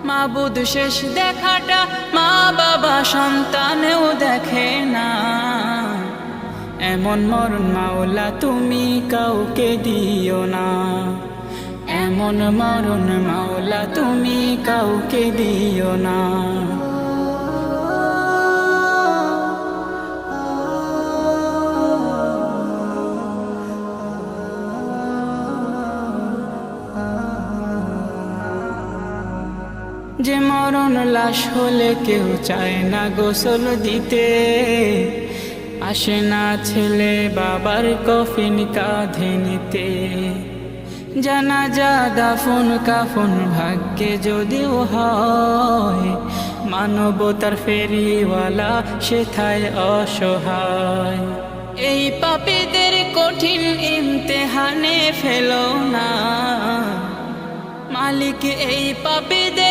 মাবুদ শেষ দেখাটা মা বাবা সন্তানেও দেখে না। এমন মরণ মাওলা তুমি কাউকে দিও না, এমন মরণ মাওলা তুমি কাউকে দিও না। যে মরণ লাশ হলে কেউ চায় না গোসল দিতে, আসে না ছেলে বাবার কফিন কাঁধে নিতে। জানাজা দাফন কাফন ভাগ্যে যদিও হয়, মানবতার ফেরিওয়ালা সেথায় অসহায়। এই পাপীদের কঠিন ইমতেহানে ফেলো না, মালিক এই পাপীদের